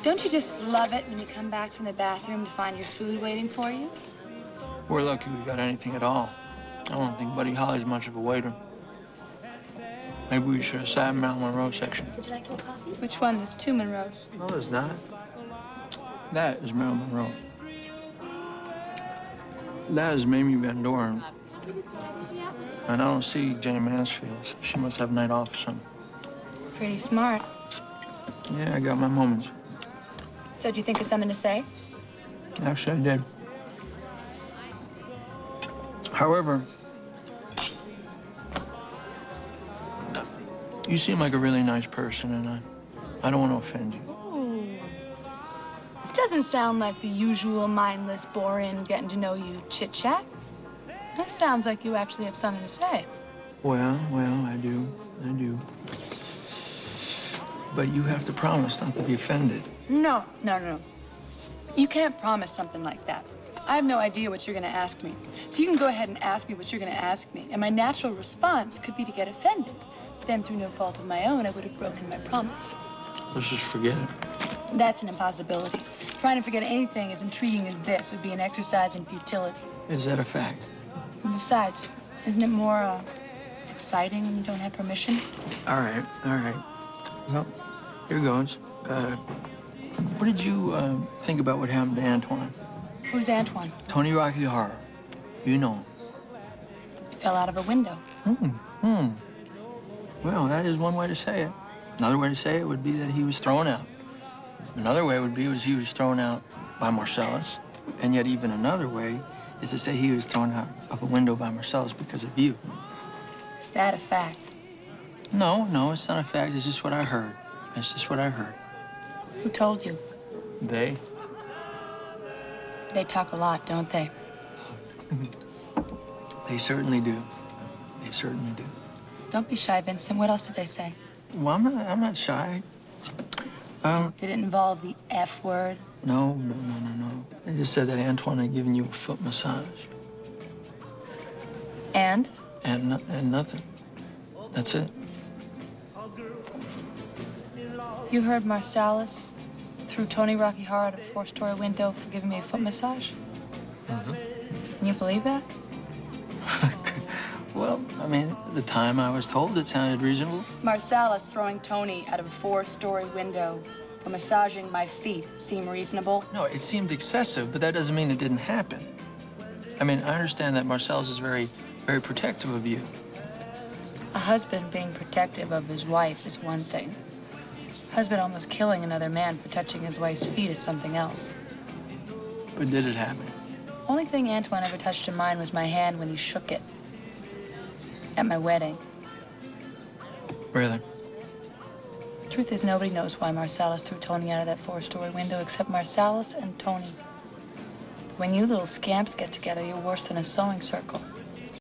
Don't you just love it when you come back from the bathroom to find your food waiting for you? We're lucky we got anything at all. I don't think Buddy Holly's much of a waiter. Maybe we should have sat in Marilyn Monroe section. Would you like some coffee? Which one? There's two Monroes. No, there's not. That is Marilyn Monroe. That is Mamie Van Doren. And I don't see Jenny Mansfield, so she must have a night off or something. Pretty smart. Yeah, I got my moments. So do you think of something to say? Actually, I did. However, you seem like a really nice person, and I don't want to offend you. Ooh. This doesn't sound like the usual mindless, boring, getting to know you chit-chat. This sounds like you actually have something to say. Well, I do. But you have to promise not to be offended. No. You can't promise something like that. I have no idea what you're going to ask me. So you can go ahead and ask me what you're going to ask me. And my natural response could be to get offended. Then, through no fault of my own, I would have broken my promise. Let's just forget it. That's an impossibility. Trying to forget anything as intriguing as this would be an exercise in futility. Is that a fact? And besides, isn't it more exciting when you don't have permission? All right. Well, here goes. What did you think about what happened to Antoine? Who's Antoine? Tony Rocky Horror. You know him. He fell out of a window. Well, that is one way to say it. Another way to say it would be that he was thrown out. Another way would be he was thrown out by Marcellus. And yet even another way is to say he was thrown out of a window by Marcellus because of you. Is that a fact? No, it's not a fact. It's just what I heard. It's just what I heard. Who told you? They. They talk a lot, don't they? They certainly do. They certainly do. Don't be shy, Vincent. What else did they say? Well, I'm not shy. Did it involve the F word? No. They just said that Antoine had given you a foot massage. And? And nothing. That's it. You heard Marcellus threw Tony Rocky Horror out of a 4-story window for giving me a foot massage? Mm-hmm. Can you believe that? Well, I mean, at the time I was told it sounded reasonable. Marcellus throwing Tony out of a 4-story window for massaging my feet seem reasonable? No, it seemed excessive, but that doesn't mean it didn't happen. I mean, I understand that Marcellus is very, very protective of you. A husband being protective of his wife is one thing. A husband almost killing another man for touching his wife's feet is something else. But did it happen? Only thing Antoine ever touched of mine was my hand when he shook it. At my wedding. Really? Truth is, nobody knows why Marcellus threw Tony out of that 4-story window except Marcellus and Tony. When you little scamps get together, you're worse than a sewing circle.